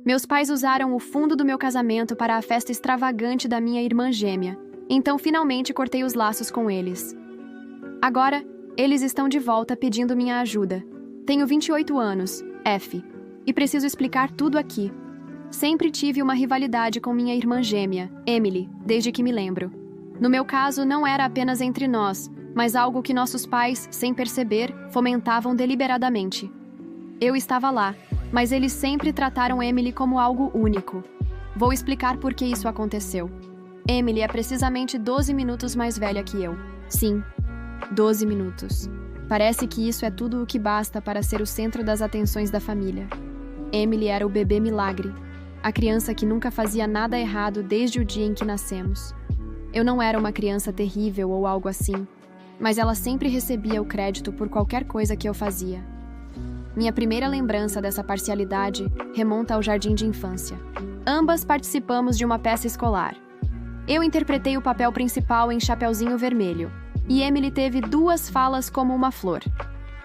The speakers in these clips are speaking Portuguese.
Meus pais usaram o fundo do meu casamento para a festa extravagante da minha irmã gêmea, então finalmente cortei os laços com eles. Agora, eles estão de volta pedindo minha ajuda. Tenho 28 anos, F, e preciso explicar tudo aqui. Sempre tive uma rivalidade com minha irmã gêmea, Emily, desde que me lembro. No meu caso, não era apenas entre nós, mas algo que nossos pais, sem perceber, fomentavam deliberadamente. Eu estava lá, mas eles sempre trataram Emily como algo único. Vou explicar por que isso aconteceu. Emily é precisamente 12 minutos mais velha que eu. Sim, 12 minutos. Parece que isso é tudo o que basta para ser o centro das atenções da família. Emily era o bebê milagre, a criança que nunca fazia nada errado desde o dia em que nascemos. Eu não era uma criança terrível ou algo assim, mas ela sempre recebia o crédito por qualquer coisa que eu fazia. Minha primeira lembrança dessa parcialidade remonta ao jardim de infância. Ambas participamos de uma peça escolar. Eu interpretei o papel principal em Chapeuzinho Vermelho, e Emily teve 2 falas como uma flor.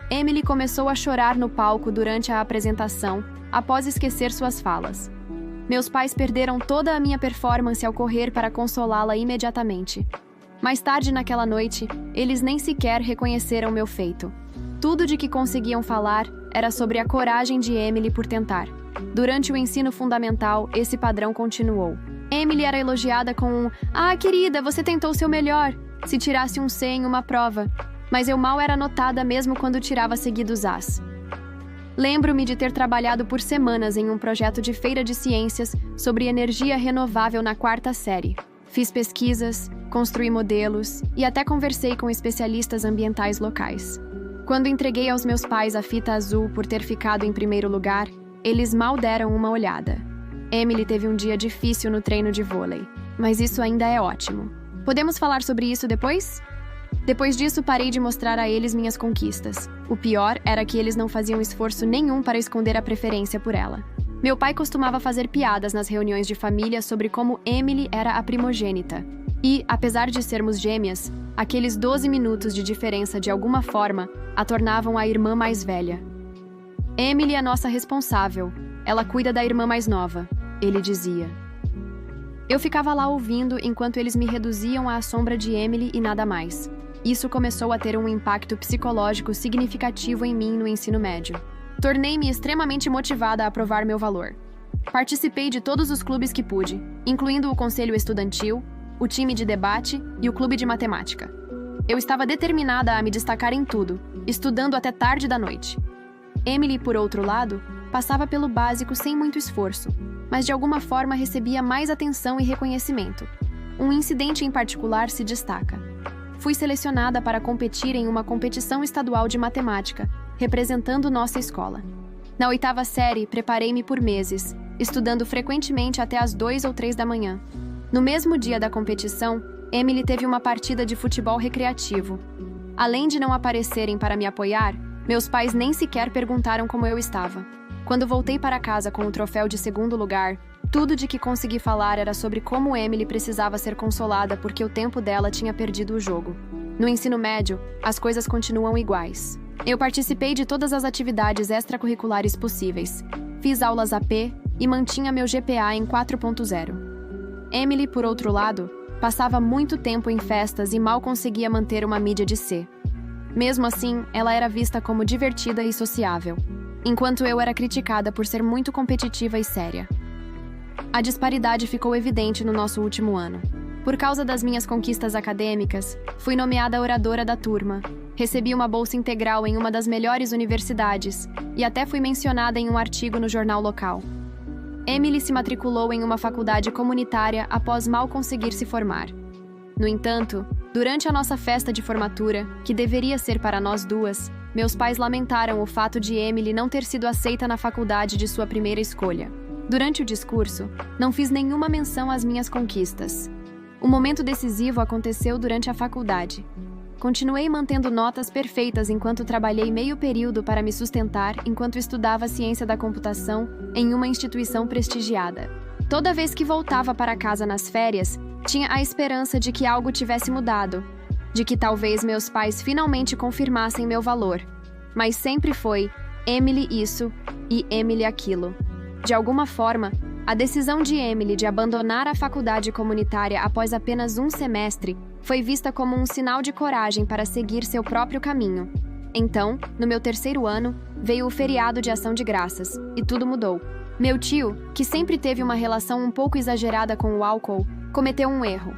Emily começou a chorar no palco durante a apresentação, após esquecer suas falas. Meus pais perderam toda a minha performance ao correr para consolá-la imediatamente. Mais tarde naquela noite, eles nem sequer reconheceram meu feito. Tudo de que conseguiam falar era sobre a coragem de Emily por tentar. Durante o ensino fundamental, esse padrão continuou. Emily era elogiada com um "Ah, querida, você tentou seu melhor", se tirasse um C em uma prova, mas eu mal era notada mesmo quando tirava seguidos As. Lembro-me de ter trabalhado por semanas em um projeto de feira de ciências sobre energia renovável na 4ª série. Fiz pesquisas, construí modelos e até conversei com especialistas ambientais locais. Quando entreguei aos meus pais a fita azul por ter ficado em primeiro lugar, eles mal deram uma olhada. Emily teve um dia difícil no treino de vôlei, mas isso ainda é ótimo. Podemos falar sobre isso depois? Depois disso, parei de mostrar a eles minhas conquistas. O pior era que eles não faziam esforço nenhum para esconder a preferência por ela. Meu pai costumava fazer piadas nas reuniões de família sobre como Emily era a primogênita. E, apesar de sermos gêmeas, aqueles 12 minutos de diferença de alguma forma a tornavam a irmã mais velha. Emily é nossa responsável. Ela cuida da irmã mais nova, ele dizia. Eu ficava lá ouvindo enquanto eles me reduziam à sombra de Emily e nada mais. Isso começou a ter um impacto psicológico significativo em mim no ensino médio. Tornei-me extremamente motivada a provar meu valor. Participei de todos os clubes que pude, incluindo o conselho estudantil, o time de debate e o clube de matemática. Eu estava determinada a me destacar em tudo, estudando até tarde da noite. Emily, por outro lado, passava pelo básico sem muito esforço, mas de alguma forma recebia mais atenção e reconhecimento. Um incidente em particular se destaca. Fui selecionada para competir em uma competição estadual de matemática, representando nossa escola. Na 8ª série, preparei-me por meses, estudando frequentemente até às 2 ou 3 da manhã. No mesmo dia da competição, Emily teve uma partida de futebol recreativo. Além de não aparecerem para me apoiar, meus pais nem sequer perguntaram como eu estava. Quando voltei para casa com o troféu de segundo lugar, tudo de que consegui falar era sobre como Emily precisava ser consolada porque o tempo dela tinha perdido o jogo. No ensino médio, as coisas continuam iguais. Eu participei de todas as atividades extracurriculares possíveis. Fiz aulas AP e mantinha meu GPA em 4.0. Emily, por outro lado, passava muito tempo em festas e mal conseguia manter uma mídia de C. Mesmo assim, ela era vista como divertida e sociável, enquanto eu era criticada por ser muito competitiva e séria. A disparidade ficou evidente no nosso último ano. Por causa das minhas conquistas acadêmicas, fui nomeada oradora da turma, recebi uma bolsa integral em uma das melhores universidades e até fui mencionada em um artigo no jornal local. Emily se matriculou em uma faculdade comunitária após mal conseguir se formar. No entanto, durante a nossa festa de formatura, que deveria ser para nós duas, meus pais lamentaram o fato de Emily não ter sido aceita na faculdade de sua primeira escolha. Durante o discurso, não fiz nenhuma menção às minhas conquistas. O momento decisivo aconteceu durante a faculdade. Continuei mantendo notas perfeitas enquanto trabalhei meio período para me sustentar enquanto estudava ciência da computação em uma instituição prestigiada. Toda vez que voltava para casa nas férias, tinha a esperança de que algo tivesse mudado, de que talvez meus pais finalmente confirmassem meu valor. Mas sempre foi Emily isso e Emily aquilo. De alguma forma, a decisão de Emily de abandonar a faculdade comunitária após apenas um semestre foi vista como um sinal de coragem para seguir seu próprio caminho. Então, no meu terceiro ano, veio o feriado de Ação de Graças, e tudo mudou. Meu tio, que sempre teve uma relação um pouco exagerada com o álcool, cometeu um erro.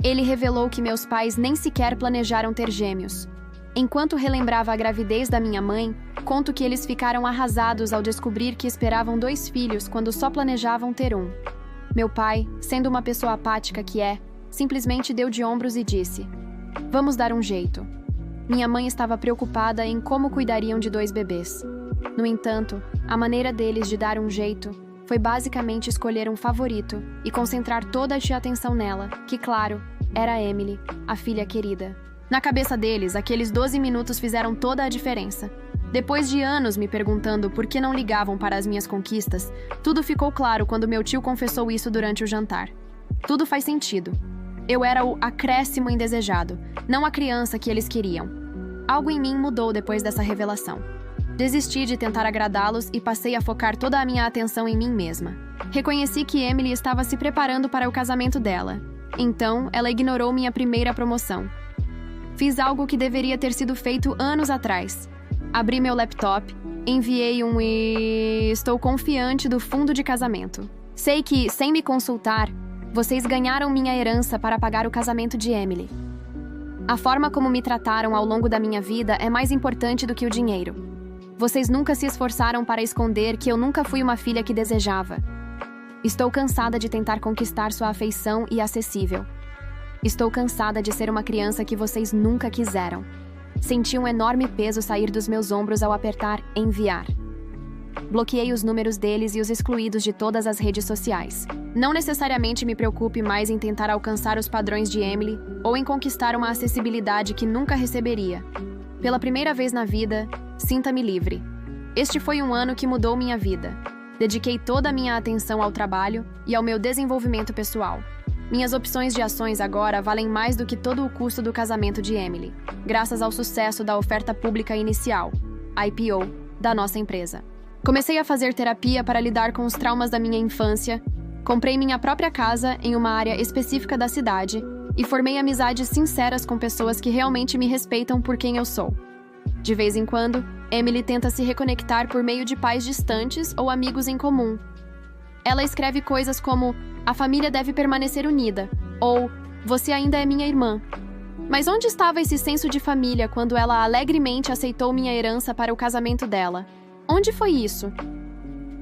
Ele revelou que meus pais nem sequer planejaram ter gêmeos. Enquanto relembrava a gravidez da minha mãe, conto que eles ficaram arrasados ao descobrir que esperavam 2 filhos quando só planejavam ter um. Meu pai, sendo uma pessoa apática que é, simplesmente deu de ombros e disse: "Vamos dar um jeito." Minha mãe estava preocupada em como cuidariam de 2 bebês. No entanto, a maneira deles de dar um jeito foi basicamente escolher um favorito e concentrar toda a atenção nela, que, claro, era Emily, a filha querida. Na cabeça deles, aqueles 12 minutos fizeram toda a diferença. Depois de anos me perguntando por que não ligavam para as minhas conquistas, tudo ficou claro quando meu tio confessou isso durante o jantar. Tudo faz sentido. Eu era o acréscimo indesejado, não a criança que eles queriam. Algo em mim mudou depois dessa revelação. Desisti de tentar agradá-los e passei a focar toda a minha atenção em mim mesma. Reconheci que Emily estava se preparando para o casamento dela. Então, ela ignorou minha primeira promoção. Fiz algo que deveria ter sido feito anos atrás. Abri meu laptop, enviei um e estou confiante do fundo de casamento. Sei que, sem me consultar, vocês ganharam minha herança para pagar o casamento de Emily. A forma como me trataram ao longo da minha vida é mais importante do que o dinheiro. Vocês nunca se esforçaram para esconder que eu nunca fui uma filha que desejava. Estou cansada de tentar conquistar sua afeição e acessível. Estou cansada de ser uma criança que vocês nunca quiseram. Senti um enorme peso sair dos meus ombros ao apertar enviar. Bloqueei os números deles e os excluídos de todas as redes sociais. Não necessariamente me preocupe mais em tentar alcançar os padrões de Emily ou em conquistar uma acessibilidade que nunca receberia. Pela primeira vez na vida, sinta-me livre. Este foi um ano que mudou minha vida. Dediquei toda a minha atenção ao trabalho e ao meu desenvolvimento pessoal. Minhas opções de ações agora valem mais do que todo o custo do casamento de Emily, graças ao sucesso da oferta pública inicial, IPO, da nossa empresa. Comecei a fazer terapia para lidar com os traumas da minha infância, comprei minha própria casa em uma área específica da cidade e formei amizades sinceras com pessoas que realmente me respeitam por quem eu sou. De vez em quando, Emily tenta se reconectar por meio de pais distantes ou amigos em comum. Ela escreve coisas como: "A família deve permanecer unida", ou "Você ainda é minha irmã". Mas onde estava esse senso de família quando ela alegremente aceitou minha herança para o casamento dela? Onde foi isso?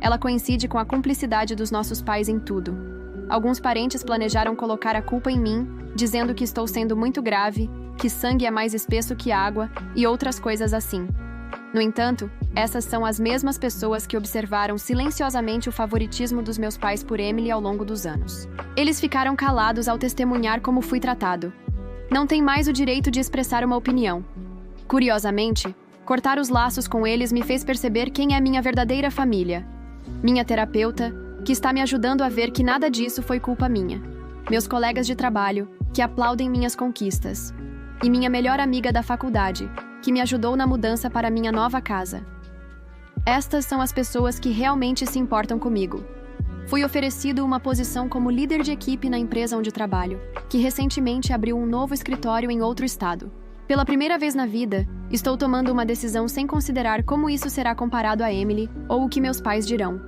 Ela coincide com a cumplicidade dos nossos pais em tudo. Alguns parentes planejaram colocar a culpa em mim, dizendo que estou sendo muito grave, que sangue é mais espesso que água e outras coisas assim. No entanto, essas são as mesmas pessoas que observaram silenciosamente o favoritismo dos meus pais por Emily ao longo dos anos. Eles ficaram calados ao testemunhar como fui tratado. Não têm mais o direito de expressar uma opinião. Curiosamente, cortar os laços com eles me fez perceber quem é minha verdadeira família. Minha terapeuta, que está me ajudando a ver que nada disso foi culpa minha. Meus colegas de trabalho, que aplaudem minhas conquistas. E minha melhor amiga da faculdade, que me ajudou na mudança para minha nova casa. Estas são as pessoas que realmente se importam comigo. Fui oferecido uma posição como líder de equipe na empresa onde trabalho, que recentemente abriu um novo escritório em outro estado. Pela primeira vez na vida, estou tomando uma decisão sem considerar como isso será comparado a Emily ou o que meus pais dirão.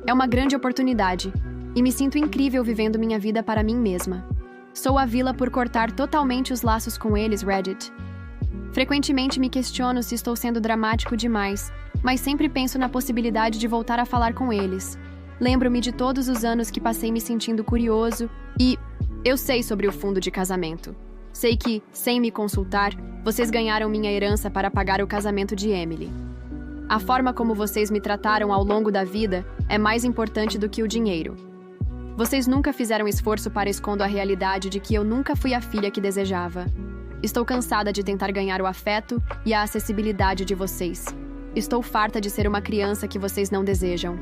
É uma grande oportunidade, e me sinto incrível vivendo minha vida para mim mesma. Sou a vila por cortar totalmente os laços com eles, Reddit. Frequentemente me questiono se estou sendo dramático demais, mas sempre penso na possibilidade de voltar a falar com eles. Lembro-me de todos os anos que passei me sentindo curioso e eu sei sobre o fundo de casamento. Sei que, sem me consultar, vocês ganharam minha herança para pagar o casamento de Emily. A forma como vocês me trataram ao longo da vida é mais importante do que o dinheiro. Vocês nunca fizeram esforço para esconder a realidade de que eu nunca fui a filha que desejava. Estou cansada de tentar ganhar o afeto e a acessibilidade de vocês. Estou farta de ser uma criança que vocês não desejam.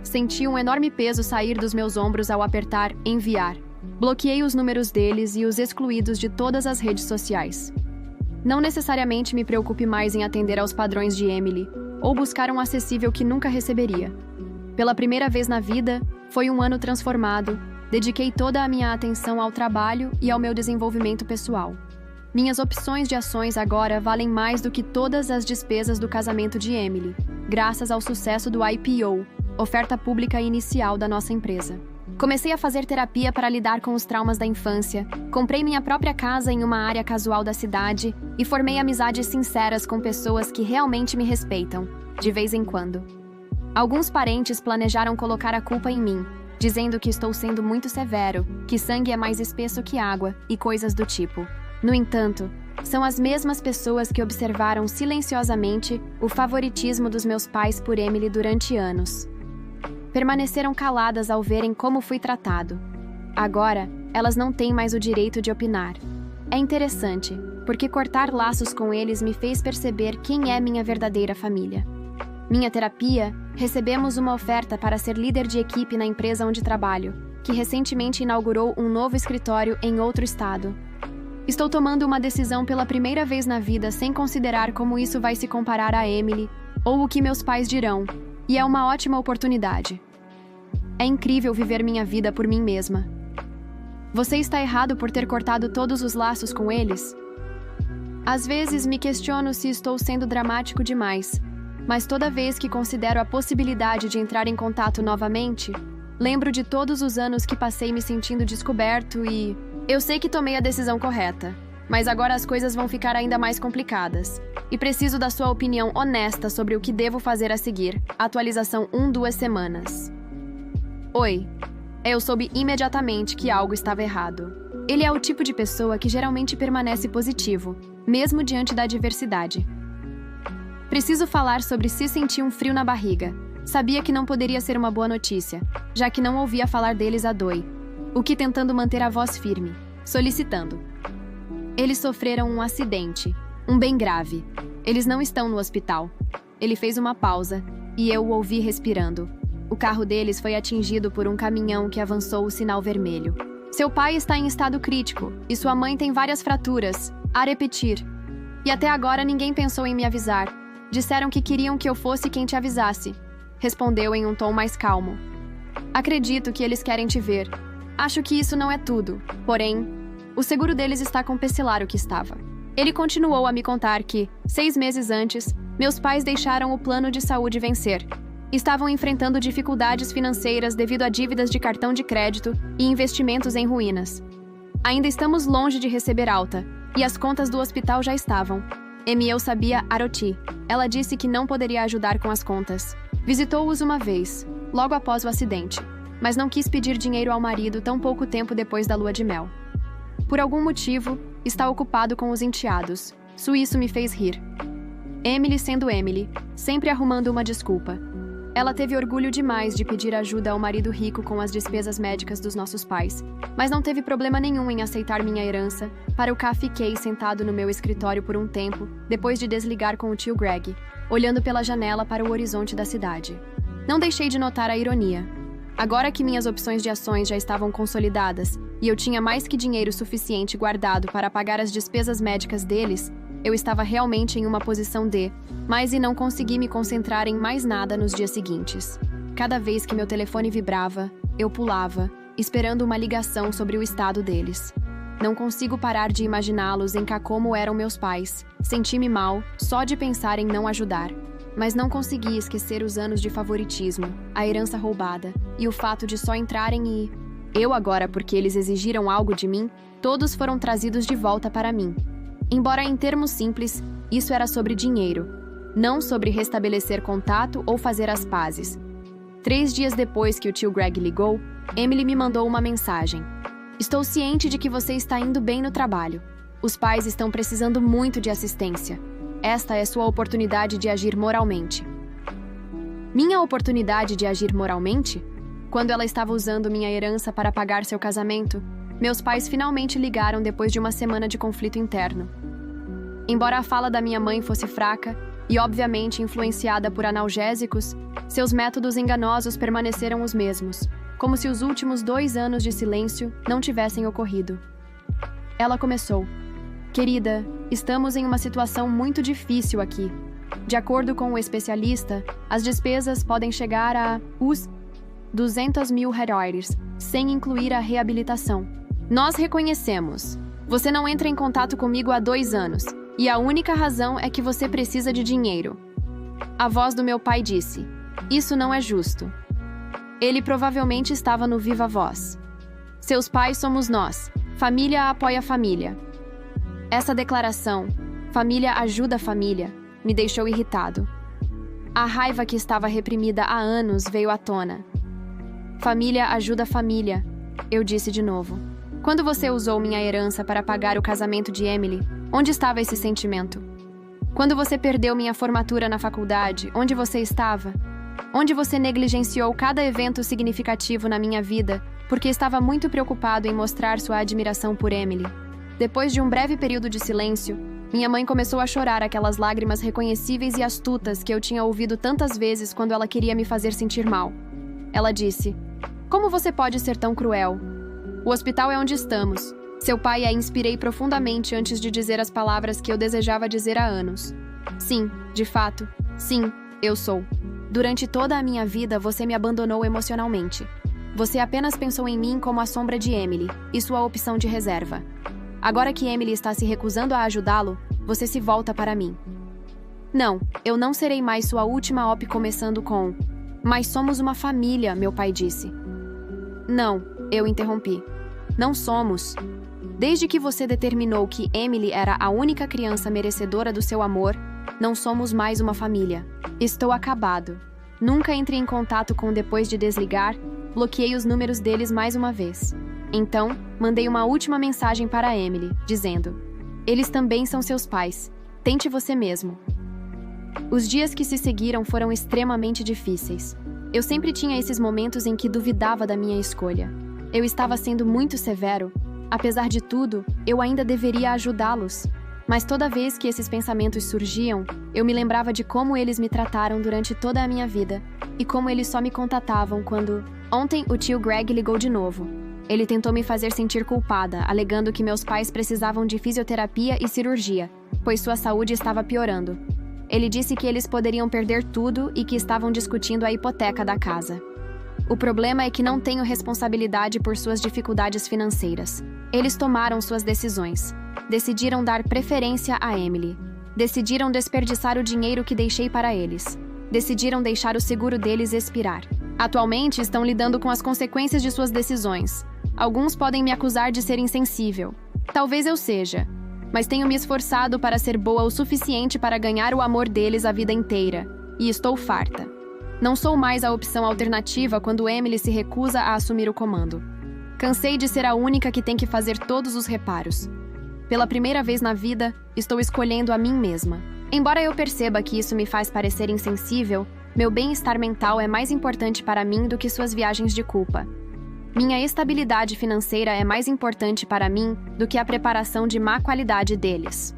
Senti um enorme peso sair dos meus ombros ao apertar enviar. Bloqueei os números deles e os excluídos de todas as redes sociais. Não necessariamente me preocupe mais em atender aos padrões de Emily ou buscar um acessível que nunca receberia. Pela primeira vez na vida, foi um ano transformado. Dediquei toda a minha atenção ao trabalho e ao meu desenvolvimento pessoal. Minhas opções de ações agora valem mais do que todas as despesas do casamento de Emily, graças ao sucesso do IPO, oferta pública inicial da nossa empresa. Comecei a fazer terapia para lidar com os traumas da infância, comprei minha própria casa em uma área casual da cidade e formei amizades sinceras com pessoas que realmente me respeitam, de vez em quando. Alguns parentes planejaram colocar a culpa em mim, dizendo que estou sendo muito severo, que sangue é mais espesso que água e coisas do tipo. No entanto, são as mesmas pessoas que observaram silenciosamente o favoritismo dos meus pais por Emily durante anos. Permaneceram caladas ao verem como fui tratado. Agora, elas não têm mais o direito de opinar. É interessante, porque cortar laços com eles me fez perceber quem é minha verdadeira família. Minha terapia, recebemos uma oferta para ser líder de equipe na empresa onde trabalho, que recentemente inaugurou um novo escritório em outro estado. Estou tomando uma decisão pela primeira vez na vida sem considerar como isso vai se comparar a Emily ou o que meus pais dirão, e é uma ótima oportunidade. É incrível viver minha vida por mim mesma. Você está errado por ter cortado todos os laços com eles? Às vezes me questiono se estou sendo dramático demais, mas toda vez que considero a possibilidade de entrar em contato novamente, lembro de todos os anos que passei me sentindo descoberto e... Eu sei que tomei a decisão correta, mas agora as coisas vão ficar ainda mais complicadas. E preciso da sua opinião honesta sobre o que devo fazer a seguir. Atualização 2 semanas. Oi. Eu soube imediatamente que algo estava errado. Ele é o tipo de pessoa que geralmente permanece positivo, mesmo diante da adversidade. Preciso falar sobre se sentir um frio na barriga. Sabia que não poderia ser uma boa notícia, já que não ouvia falar deles a doi. O que tentando manter a voz firme, solicitando. Eles sofreram um acidente, um bem grave. Eles não estão no hospital. Ele fez uma pausa, e eu o ouvi respirando. O carro deles foi atingido por um caminhão que avançou o sinal vermelho. Seu pai está em estado crítico, e sua mãe tem várias fraturas, a repetir. E até agora ninguém pensou em me avisar. Disseram que queriam que eu fosse quem te avisasse. Respondeu em um tom mais calmo. Acredito que eles querem te ver. Acho que isso não é tudo, porém, o seguro deles está com o Pecilário que estava. Ele continuou a me contar que, 6 meses antes, meus pais deixaram o plano de saúde vencer. Estavam enfrentando dificuldades financeiras devido a dívidas de cartão de crédito e investimentos em ruínas. Ainda estamos longe de receber alta, e as contas do hospital já estavam. Eu sabia Aroti. Ela disse que não poderia ajudar com as contas. Visitou-os uma vez, logo após o acidente, mas não quis pedir dinheiro ao marido tão pouco tempo depois da lua de mel. Por algum motivo, está ocupado com os enteados. Isso me fez rir. Emily sendo Emily, sempre arrumando uma desculpa. Ela teve orgulho demais de pedir ajuda ao marido rico com as despesas médicas dos nossos pais, mas não teve problema nenhum em aceitar minha herança. Para o cá fiquei sentado no meu escritório por um tempo, depois de desligar com o tio Greg, olhando pela janela para o horizonte da cidade. Não deixei de notar a ironia. Agora que minhas opções de ações já estavam consolidadas e eu tinha mais que dinheiro suficiente guardado para pagar as despesas médicas deles, eu estava realmente em uma posição mas não consegui me concentrar em mais nada nos dias seguintes. Cada vez que meu telefone vibrava, eu pulava, esperando uma ligação sobre o estado deles. Não consigo parar de imaginá-los em como eram meus pais. Senti-me mal só de pensar em não ajudar. Mas não consegui esquecer os anos de favoritismo, a herança roubada e o fato de só entrarem e... Eu agora, porque eles exigiram algo de mim, todos foram trazidos de volta para mim. Embora em termos simples, isso era sobre dinheiro, não sobre restabelecer contato ou fazer as pazes. 3 dias depois que o tio Greg ligou, Emily me mandou uma mensagem. Estou ciente de que você está indo bem no trabalho. Os pais estão precisando muito de assistência. Esta é sua oportunidade de agir moralmente. Minha oportunidade de agir moralmente? Quando ela estava usando minha herança para pagar seu casamento, meus pais finalmente ligaram depois de uma semana de conflito interno. Embora a fala da minha mãe fosse fraca e obviamente influenciada por analgésicos, seus métodos enganosos permaneceram os mesmos, como se os últimos 2 anos de silêncio não tivessem ocorrido. Ela começou. Querida, estamos em uma situação muito difícil aqui. De acordo com o especialista, as despesas podem chegar a US$ 200 mil, sem incluir a reabilitação. Nós reconhecemos. Você não entra em contato comigo há 2 anos, e a única razão é que você precisa de dinheiro. A voz do meu pai disse: isso não é justo. Ele provavelmente estava no Viva Voz. Seus pais somos nós. Família apoia família. Essa declaração, família ajuda família, me deixou irritado. A raiva que estava reprimida há anos veio à tona. Família ajuda família, eu disse de novo. Quando você usou minha herança para pagar o casamento de Emily, onde estava esse sentimento? Quando você perdeu minha formatura na faculdade, onde você estava? Onde você negligenciou cada evento significativo na minha vida porque estava muito preocupado em mostrar sua admiração por Emily? Depois de um breve período de silêncio, minha mãe começou a chorar aquelas lágrimas reconhecíveis e astutas que eu tinha ouvido tantas vezes quando ela queria me fazer sentir mal. Ela disse: como você pode ser tão cruel? O hospital é onde estamos. Seu pai a inspirei profundamente antes de dizer as palavras que eu desejava dizer há anos. Sim, de fato. Sim, eu sou. Durante toda a minha vida, você me abandonou emocionalmente. Você apenas pensou em mim como a sombra de Emily e sua opção de reserva. Agora que Emily está se recusando a ajudá-lo, você se volta para mim. Não, eu não serei mais sua última op começando com: mas somos uma família, meu pai disse. Não, eu interrompi. Não somos. Desde que você determinou que Emily era a única criança merecedora do seu amor, não somos mais uma família. Estou acabado. Nunca entrei em contato com depois de desligar, bloqueei os números deles mais uma vez. Então, mandei uma última mensagem para Emily, dizendo: eles também são seus pais. Tente você mesmo. Os dias que se seguiram foram extremamente difíceis. Eu sempre tinha esses momentos em que duvidava da minha escolha. Eu estava sendo muito severo. Apesar de tudo, eu ainda deveria ajudá-los. Mas toda vez que esses pensamentos surgiam, eu me lembrava de como eles me trataram durante toda a minha vida e como eles só me contatavam quando... Ontem, o tio Greg ligou de novo. Ele tentou me fazer sentir culpada, alegando que meus pais precisavam de fisioterapia e cirurgia, pois sua saúde estava piorando. Ele disse que eles poderiam perder tudo e que estavam discutindo a hipoteca da casa. O problema é que não tenho responsabilidade por suas dificuldades financeiras. Eles tomaram suas decisões. Decidiram dar preferência a Emily. Decidiram desperdiçar o dinheiro que deixei para eles. Decidiram deixar o seguro deles expirar. Atualmente estão lidando com as consequências de suas decisões. Alguns podem me acusar de ser insensível. Talvez eu seja. Mas tenho me esforçado para ser boa o suficiente para ganhar o amor deles a vida inteira. E estou farta. Não sou mais a opção alternativa quando Emily se recusa a assumir o comando. Cansei de ser a única que tem que fazer todos os reparos. Pela primeira vez na vida, estou escolhendo a mim mesma. Embora eu perceba que isso me faz parecer insensível, meu bem-estar mental é mais importante para mim do que suas viagens de culpa. Minha estabilidade financeira é mais importante para mim do que a preparação de má qualidade deles.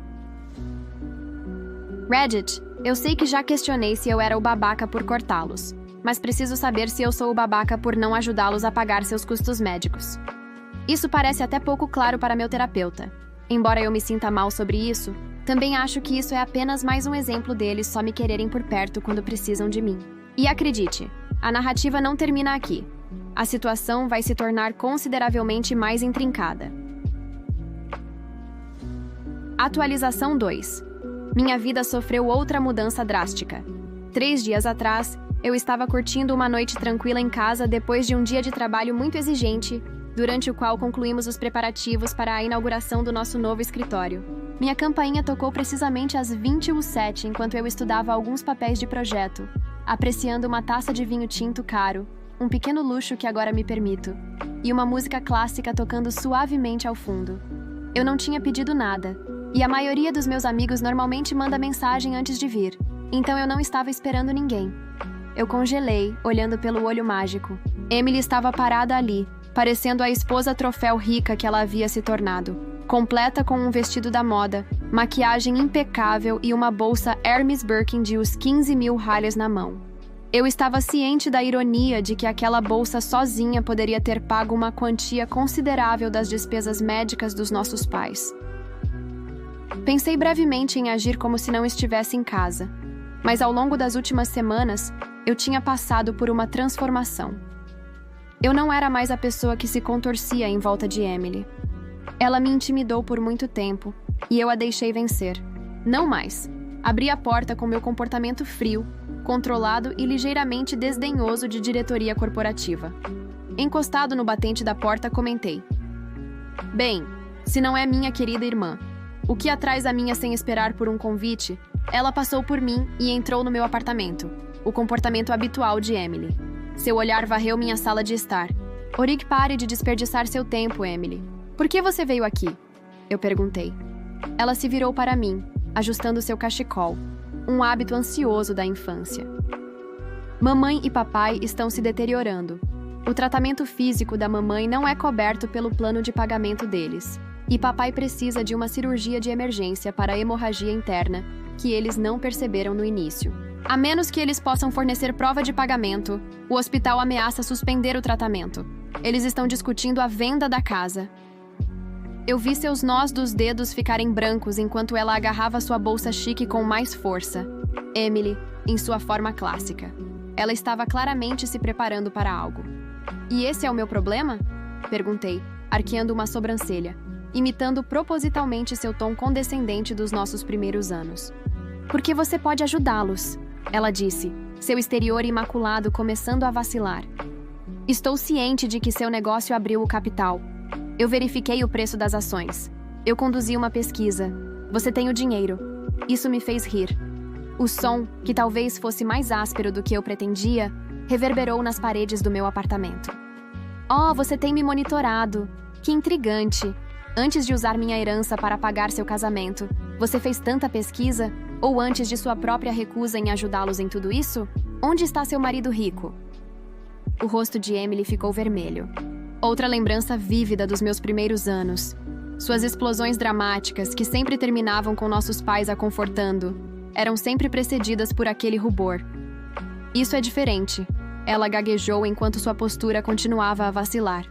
Reddit, eu sei que já questionei se eu era o babaca por cortá-los, mas preciso saber se eu sou o babaca por não ajudá-los a pagar seus custos médicos. Isso parece até pouco claro para meu terapeuta. Embora eu me sinta mal sobre isso, também acho que isso é apenas mais um exemplo deles só me quererem por perto quando precisam de mim. E acredite, a narrativa não termina aqui. A situação vai se tornar consideravelmente mais intrincada. Atualização 2. Minha vida sofreu outra mudança drástica. 3 dias atrás, eu estava curtindo uma noite tranquila em casa depois de um dia de trabalho muito exigente, durante o qual concluímos os preparativos para a inauguração do nosso novo escritório. Minha campainha tocou precisamente às 20h07 enquanto eu estudava alguns papéis de projeto, apreciando uma taça de vinho tinto caro, um pequeno luxo que agora me permito, e uma música clássica tocando suavemente ao fundo. Eu não tinha pedido nada, e a maioria dos meus amigos normalmente manda mensagem antes de vir, então eu não estava esperando ninguém. Eu congelei, olhando pelo olho mágico. Emily estava parada ali, parecendo a esposa troféu rica que ela havia se tornado, completa com um vestido da moda, maquiagem impecável e uma bolsa Hermes Birkin de uns 15 mil ralhas na mão. Eu estava ciente da ironia de que aquela bolsa sozinha poderia ter pago uma quantia considerável das despesas médicas dos nossos pais. Pensei brevemente em agir como se não estivesse em casa. Mas ao longo das últimas semanas, eu tinha passado por uma transformação. Eu não era mais a pessoa que se contorcia em volta de Emily. Ela me intimidou por muito tempo, e eu a deixei vencer. Não mais. Abri a porta com meu comportamento frio, controlado e ligeiramente desdenhoso de diretoria corporativa. Encostado no batente da porta, comentei: "Bem, se não é minha querida irmã, o que atrás a minha sem esperar por um convite, ela passou por mim e entrou no meu apartamento. O comportamento habitual de Emily. Seu olhar varreu minha sala de estar. Orig, pare de desperdiçar seu tempo, Emily. Por que você veio aqui?" Eu perguntei. Ela se virou para mim, ajustando seu cachecol, um hábito ansioso da infância. "Mamãe e papai estão se deteriorando. O tratamento físico da mamãe não é coberto pelo plano de pagamento deles. E papai precisa de uma cirurgia de emergência para a hemorragia interna, que eles não perceberam no início. A menos que eles possam fornecer prova de pagamento, o hospital ameaça suspender o tratamento. Eles estão discutindo a venda da casa." Eu vi seus nós dos dedos ficarem brancos enquanto ela agarrava sua bolsa chique com mais força. Emily, em sua forma clássica. Ela estava claramente se preparando para algo. "E esse é o meu problema?" Perguntei, arqueando uma sobrancelha, imitando propositalmente seu tom condescendente dos nossos primeiros anos. "Porque você pode ajudá-los," ela disse, seu exterior imaculado começando a vacilar. "Estou ciente de que seu negócio abriu o capital. Eu verifiquei o preço das ações. Eu conduzi uma pesquisa. Você tem o dinheiro." Isso me fez rir. O som, que talvez fosse mais áspero do que eu pretendia, reverberou nas paredes do meu apartamento. "Oh, você tem me monitorado. Que intrigante. Antes de usar minha herança para pagar seu casamento, você fez tanta pesquisa? Ou antes de sua própria recusa em ajudá-los em tudo isso? Onde está seu marido rico?" O rosto de Emily ficou vermelho. Outra lembrança vívida dos meus primeiros anos. Suas explosões dramáticas, que sempre terminavam com nossos pais a confortando, eram sempre precedidas por aquele rubor. "Isso é diferente," ela gaguejou enquanto sua postura continuava a vacilar.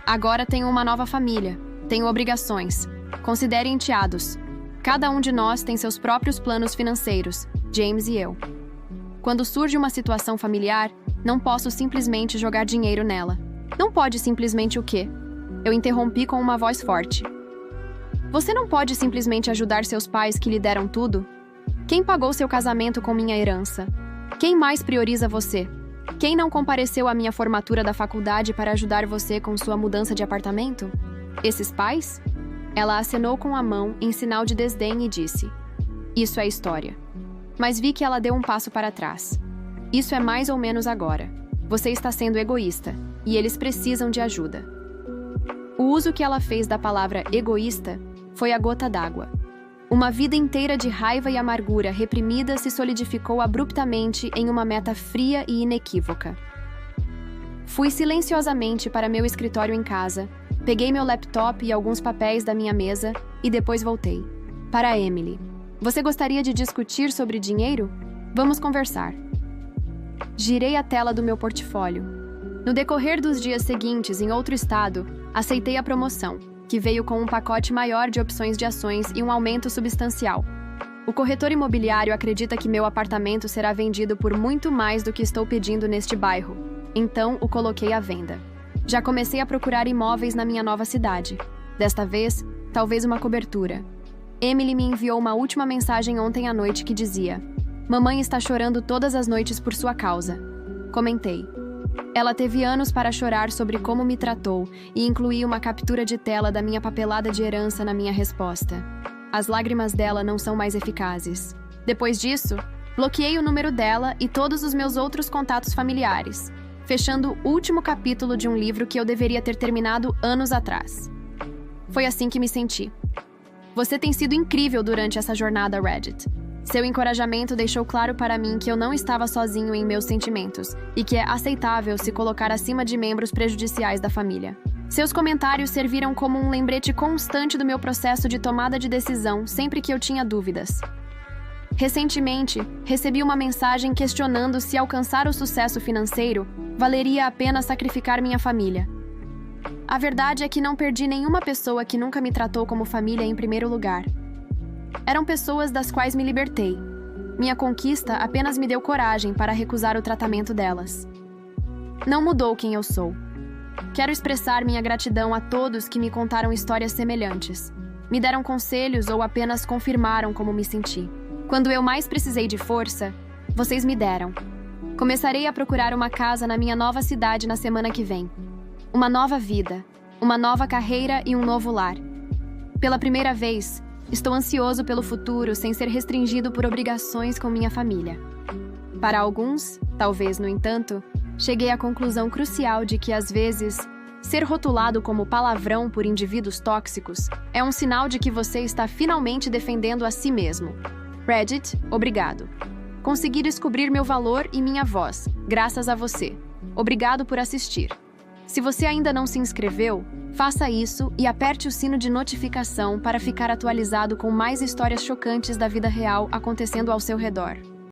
"Agora tenho uma nova família. Tenho obrigações. Considere enteados. Cada um de nós tem seus próprios planos financeiros, James e eu. Quando surge uma situação familiar, não posso simplesmente jogar dinheiro nela." "Não pode simplesmente o quê?" Eu interrompi com uma voz forte. "Você não pode simplesmente ajudar seus pais que lhe deram tudo? Quem pagou seu casamento com minha herança? Quem mais prioriza você? Quem não compareceu à minha formatura da faculdade para ajudar você com sua mudança de apartamento? Esses pais?" Ela acenou com a mão em sinal de desdém e disse: "Isso é história." Mas vi que ela deu um passo para trás. "Isso é mais ou menos agora. Você está sendo egoísta, e eles precisam de ajuda." O uso que ela fez da palavra egoísta foi a gota d'água. Uma vida inteira de raiva e amargura reprimida se solidificou abruptamente em uma meta fria e inequívoca. Fui silenciosamente para meu escritório em casa, peguei meu laptop e alguns papéis da minha mesa e depois voltei. Para Emily: "Você gostaria de discutir sobre dinheiro? Vamos conversar." Girei a tela do meu portfólio. No decorrer dos dias seguintes, em outro estado, aceitei a promoção, que veio com um pacote maior de opções de ações e um aumento substancial. O corretor imobiliário acredita que meu apartamento será vendido por muito mais do que estou pedindo neste bairro, então o coloquei à venda. Já comecei a procurar imóveis na minha nova cidade. Desta vez, talvez uma cobertura. Emily me enviou uma última mensagem ontem à noite que dizia: "Mamãe está chorando todas as noites por sua causa." Comentei: "Ela teve anos para chorar sobre como me tratou e incluí uma captura de tela da minha papelada de herança na minha resposta. As lágrimas dela não são mais eficazes." Depois disso, bloqueei o número dela e todos os meus outros contatos familiares, fechando o último capítulo de um livro que eu deveria ter terminado anos atrás. Foi assim que me senti. Você tem sido incrível durante essa jornada, Reddit. Seu encorajamento deixou claro para mim que eu não estava sozinho em meus sentimentos e que é aceitável se colocar acima de membros prejudiciais da família. Seus comentários serviram como um lembrete constante do meu processo de tomada de decisão sempre que eu tinha dúvidas. Recentemente, recebi uma mensagem questionando se alcançar o sucesso financeiro valeria a pena sacrificar minha família. A verdade é que não perdi nenhuma pessoa que nunca me tratou como família em primeiro lugar. Eram pessoas das quais me libertei. Minha conquista apenas me deu coragem para recusar o tratamento delas. Não mudou quem eu sou. Quero expressar minha gratidão a todos que me contaram histórias semelhantes, me deram conselhos ou apenas confirmaram como me senti. Quando eu mais precisei de força, vocês me deram. Começarei a procurar uma casa na minha nova cidade na semana que vem. Uma nova vida, uma nova carreira e um novo lar. Pela primeira vez, estou ansioso pelo futuro sem ser restringido por obrigações com minha família. Para alguns, talvez, no entanto, cheguei à conclusão crucial de que, às vezes, ser rotulado como palavrão por indivíduos tóxicos é um sinal de que você está finalmente defendendo a si mesmo. Reddit, obrigado. Consegui descobrir meu valor e minha voz, graças a você. Obrigado por assistir. Se você ainda não se inscreveu, faça isso e aperte o sino de notificação para ficar atualizado com mais histórias chocantes da vida real acontecendo ao seu redor.